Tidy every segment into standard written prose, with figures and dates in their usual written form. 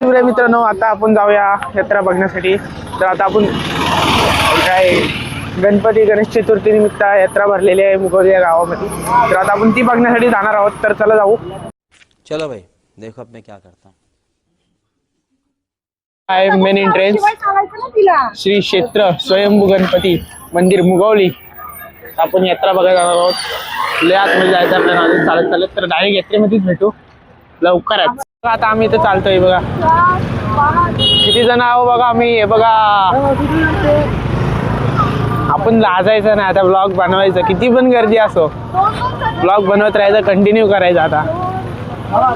मित्रांनो, आता आपण जाऊया यात्रा बघण्यासाठी. तर आता आपण काय गणपती गणेश चतुर्थी निमित्त यात्रा भरलेली आहे मुगवली या गावामध्ये. तर आता आपण ती बघण्यासाठी जाणार आहोत. तर चला जाऊ. चलो भाई, देखो अब मैं क्या करता हूँ. आहे मेन एंट्रेन्स श्री क्षेत्र स्वयंभू गणपती मंदिर मुगवली. आपण यात्रा बघायला जाणार आहोत. लय आतमध्ये जायचं आपल्याला अजून चालत चालत. तर डायरेक्ट यात्रेमध्येच भेटू लवकरच. आता आम्ही इथे चालतोय बघा. किती जण आहो बघा आम्ही. हे बघा, आपण लाजायचं नाही आता. ब्लॉग बनवायचं, किती पण गर्दी असो ब्लॉग बनवत राहायचं, कंटिन्यू करायचं. आता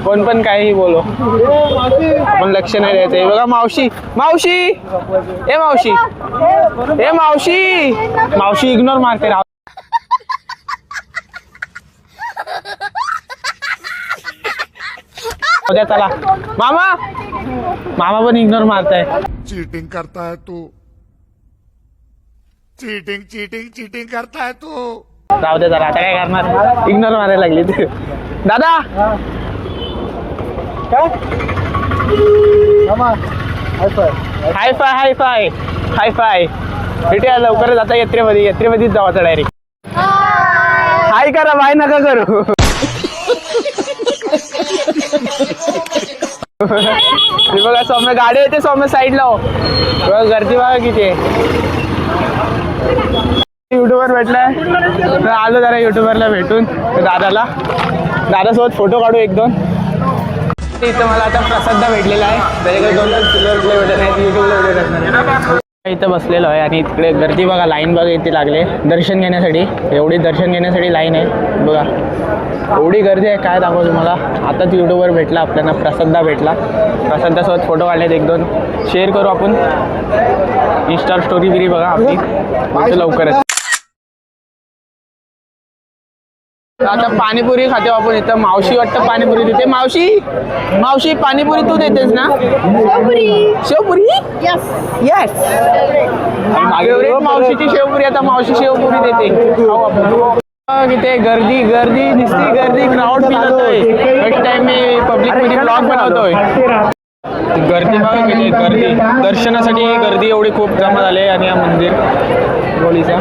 कोण पण काही बोलो, आपण लक्ष नाही द्यायचं. हे बघा मावशी, मावशी, ए मावशी, ए मावशी, मावशी इग्नोर मारते राव. चला मामा, मामा पण इग्नोर मारताय. चीटिंग करता है तू, चीटिंग चीटिंग चीटिंग करता है तू. राहू दे जरा, आता काय करणार, इग्नोर मारायला लागली ती. दादा हाय फाय, हाय फाय, हाय फाय. भेटूया लवकरच आता यात्रेमध्ये. यात्रेमध्येच जाऊ आता डायरेक्ट. हाय करा, बाय नका करू. बघा सौम्य गाडी येते, सौम्य साईड लाव. बघा गर्दी बघा किती आहे. युट्यूबर भेटलाय तर आलो जरा युट्यूबरला भेटून दादाला. दादासोबत फोटो काढू एक दोन. इथं मला आता प्रसाद भेटलेला आहे. त्याच्याकडे 2-3 किलो भेटत नाही, युट्यूबला व्हिडिओ टाकणार. इथं बसलेलो आहे आणि इकडे गर्दी बघा, लाईन बघा इथे लागले दर्शन घेण्यासाठी. एवढी दर्शन घेण्यासाठी लाईन आहे बघा, एवढी गर्दी आहे काय दाखवू तुम्हाला. आताच युट्यूबवर भेटला आपल्याला, प्रसादा भेटला. प्रसादासोबत फोटो काढलेत एक दोन, शेअर करू आपण. इंस्टा स्टोरी बिरी बघा आपली लवकरच. आता पाणीपुरी खाते आपण इथं. मावशी वाटतं पाणीपुरी देते. मावशी, मावशी पाणीपुरी तू देतेस ना? Sevpuri, yes yes. फेवरेट मावशीची शेवपुरी. आता मावशी शेवपुरी देते, खाऊ आपण. इथे गर्दी गर्दी दिसती, गर्दी क्राऊड फील होतोय. फर्स्ट टाइम मी पब्लिक मध्ये ब्लॉग बनवतोय. गर्दी बघा किती गर्दी. दर्शनासाठी गर्दी एवढी खूप जमा झाली आणि या मंदिर गोलीचा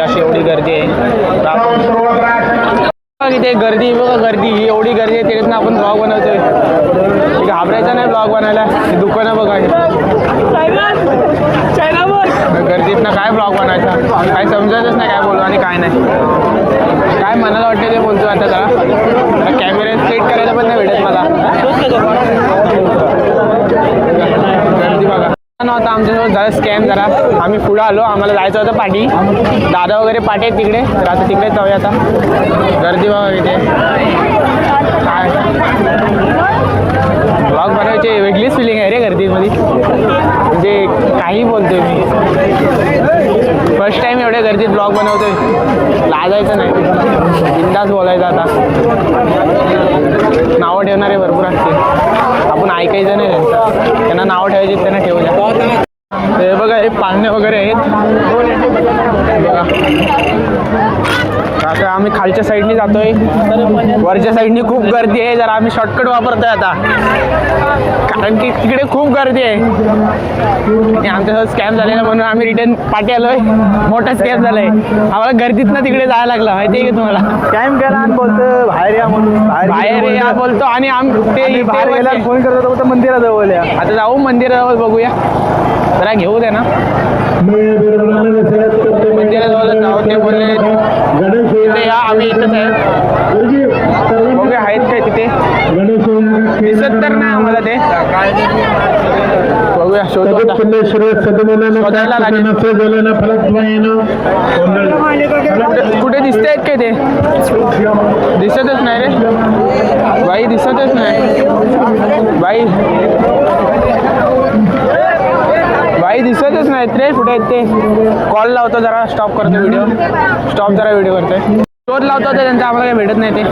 अशी एवढी गर्दी आहे. इथे गर्दी बघा, गर्दी एवढी गर्दी आहे. त्याच्यातनं आपण ब्लॉग बनवतोय. घाबरायचं नाही ब्लॉग बनायला. दुकानं बघा, गर्दीतनं काय ब्लॉग बनायचा, काय समजतच नाही काय बोलू आणि काय नाही. काय मनाला वाटतं ते बोलतो. आता जरा कॅमेरा सेट करायला पण नाही भेटत मला. गर्दी बघा. नव्हता आमच्यासोबत झालं स्कॅम जरा. आम्ही पुढं आलो, आम्हाला जायचं होतं पाठी. दादा वगैरे पाठी आहेत तिकडे, तर आता तिकडेच जाऊया. आता गर्दी बघा इथे काय. ब्लॉग बनवायची वेगळीच फिलिंग आहे रे गर्दीमध्ये. म्हणजे काही बोलतोय मी. फर्स्ट टाइम एवढ्या गर्दीत ब्लॉग बनवतोय. लाजायचं नाही, बिंदास बोलायचं. आता नावं ठेवणारे भरपूर असतील, आपण ऐकायचं नाही त्यांचं. त्यांना नावं ठेवायची, त्यांना ठेवू द्या. हे बघा, हे पाळणे वगैरे आहेत बघा. आता आम्ही खालच्या साईडनी जातोय, वरच्या साईडनी खूप गर्दी आहे. जरा आम्ही शॉर्टकट वापरतोय आता, कारण की तिकडे खूप गर्दी आहे. आमच्यासोबत स्कॅम झालेला म्हणून आम्ही रिटर्न पाठी आलोय. मोठा स्कॅम झालाय आम्हाला. गर्दीतनं तिकडे जायला लागला, माहिती आहे का तुम्हाला. स्कॅम केला आणि बोलतो बाहेर या म्हणून. बाहेर या बोलतो आणि ते बाहेर गेला फोन करत होता मंदिराजवळ या. आता जाऊ मंदिराजवळ बघूया, जरा घेऊ दे ना. मंदिराजवळ जाऊ ते बोलले तिथे या, आम्ही इथंच आहे. बघूया आहेत काय तिथे. दिसत तर नाही आम्हाला ते. बघूया, शोधायला लागेल. कुठे दिसते आहेत काय ते. दिसतच नाही रे बाई, दिसतच नाही बाई. बाई दिसतच नाहीत रे, कुठे आहेत ते. कॉल लावतो जरा, स्टॉप करतो व्हिडिओ. स्टॉप जरा व्हिडिओ करतोय. शोध लावतो होता त्यांचा, आम्हाला काही भेटत नाही. ते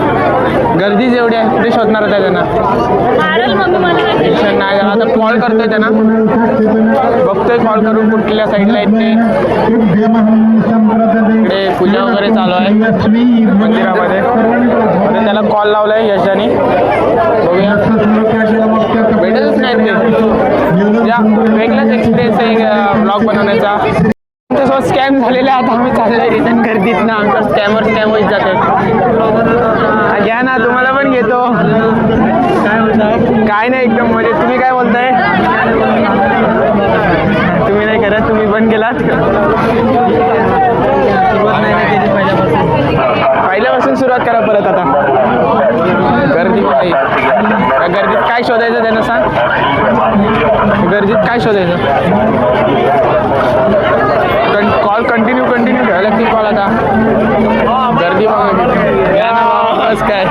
गर्दीच एवढी आहे, कुठे शोधणार होता त्यांना. टेन्शन नाही. आता कॉल करतोय त्यांना, बघतोय कॉल करून कुठल्या साईडला आहेत ते. इकडे पूजा वगैरे चालू आहे मंदिरामध्ये. त्याला कॉल लावलाय यशाने. बघूया बघा वेगळाच एक्सपिरियन्स आहे ब्लॉग बनवण्याचा. आमच्यासोबत स्कॅम झालेला आहे. आता आम्ही चाललोय रिटर्न गर्दीत ना. आमचा स्कॅम होत जाते. घ्या ना, तुम्हाला पण घेतो. काय नाही, एकदम म्हणजे. तुम्ही काय बोलताय? तुम्ही नाही करत, तुम्ही पण केलात. पहिल्यापासून सुरुवात करा परत. आता गर्दीत नाही. गर्दीत काय शोधायचं त्यांना सांग. गर्दीत काय शोधायचं? कॉल कंटिन्यू घ्यावं लागते कॉल. आता गर्दी बस काय.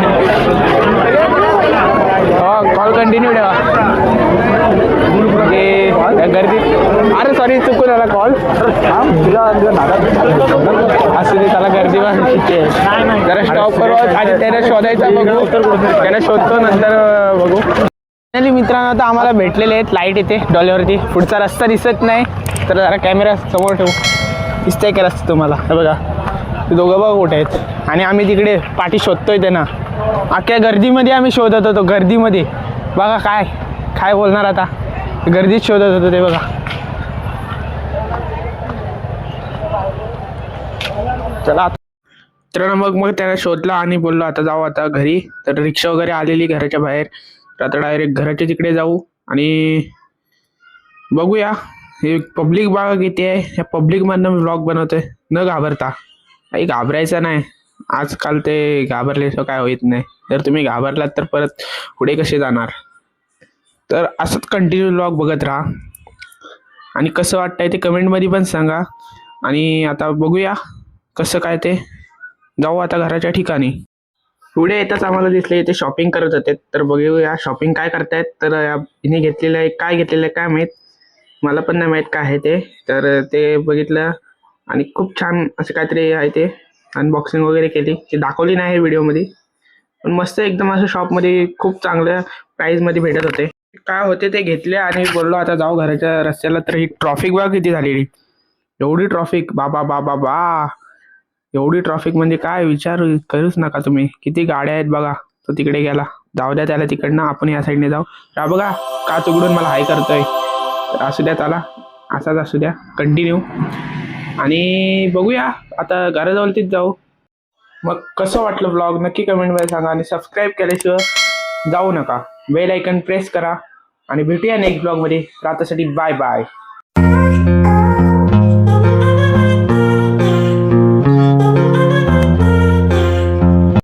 हो, कॉल कंटिन्यू ठेवा. गर्दीत अरे सॉरी चुकून आला कॉल. असं ते त्याला गर्दी जरा स्टॉप करू आणि त्याला शोधायचा बघू. त्याला शोधतो नंतर बघू. फायनली मित्रांनो आता आम्हाला भेटलेले आहेत. लाईट येते डोल्यावरती. पुढचा रस्ता दिसत नाही तर जरा कॅमेरा समोर ठेवू. दिसतंय का रस्ता तुम्हाला? हे बघा ते दोघं बघा कुठे आहेत. आणि आम्ही तिकडे पाठी शोधतोय त्यांना. अख्ख्या गर्दीमध्ये आम्ही शोधत होतो. गर्दीमध्ये बघा काय बोलणार आता. गर्दीत शोधत होतो ते बघा. चला तर मग त्याला शोधला आणि बोललो आता जाऊ आता घरी. तर रिक्षा वगैरे आलेली घराच्या बाहेर. तर आता डायरेक्ट घराच्या तिकडे जाऊ आणि बघूया. हे पब्लिक बघा किती आहे. या पब्लिकमधनं मी व्लॉग बनवतोय. न घाबरता. काही घाबरायचं नाही. आजकाल ते घाबरल्याशिवाय काय होत नाही. जर तुम्ही घाबरलात तर परत पुढे कसे जाणार. तर असंच कंटिन्यू व्लॉग बघत राहा. आणि कसं वाटतंय ते कमेंटमध्ये पण सांगा. आणि आता बघूया कसं काय ते. जाऊ आता घराच्या ठिकाणी. पुढे येताच आम्हाला दिसले ते शॉपिंग करत होते. तर बघूया शॉपिंग काय करतायत. तर हिने घेतलेलं आहे. काय घेतलेलं आहे काय माहीत. मला पण नाही माहीत काय आहे ते. तर ते बघितलं आणि खूप छान असं काहीतरी आहे ते. अनबॉक्सिंग वगैरे केली. ते दाखवली नाही आहे व्हिडिओमध्ये. पण मस्त एकदम असं शॉपमध्ये खूप चांगल्या प्राईजमध्ये भेटत होते. काय होते ते घेतले आणि बोललो आता जाऊ घराच्या रस्त्याला. तर ही ट्रॉफिक बघा किती झालेली. एवढी ट्रॉफिक बाबा. एवढी ट्रॉफिक म्हणजे काय विचार करूच नका तुम्ही. किती गाड्या आहेत बघा. तो तिकडे गेला. जाऊ द्या त्याला तिकडनं. आपण या साईडने जाऊ. हा बघा काच उघडून मला हाय करतोय. तर असू द्या त्याला. असाच असू द्या कंटिन्यू. आणि बघूया आता घराजवळतीच जाऊ. मग कसं वाटलं ब्लॉग नक्की कमेंटमध्ये सांगा. आणि सबस्क्राईब केल्याशिवाय जाऊ नका. बेल आयकन प्रेस करा. आणि भेटूया नेक्स्ट ब्लॉगमध्ये. रात्रीसाठी बाय.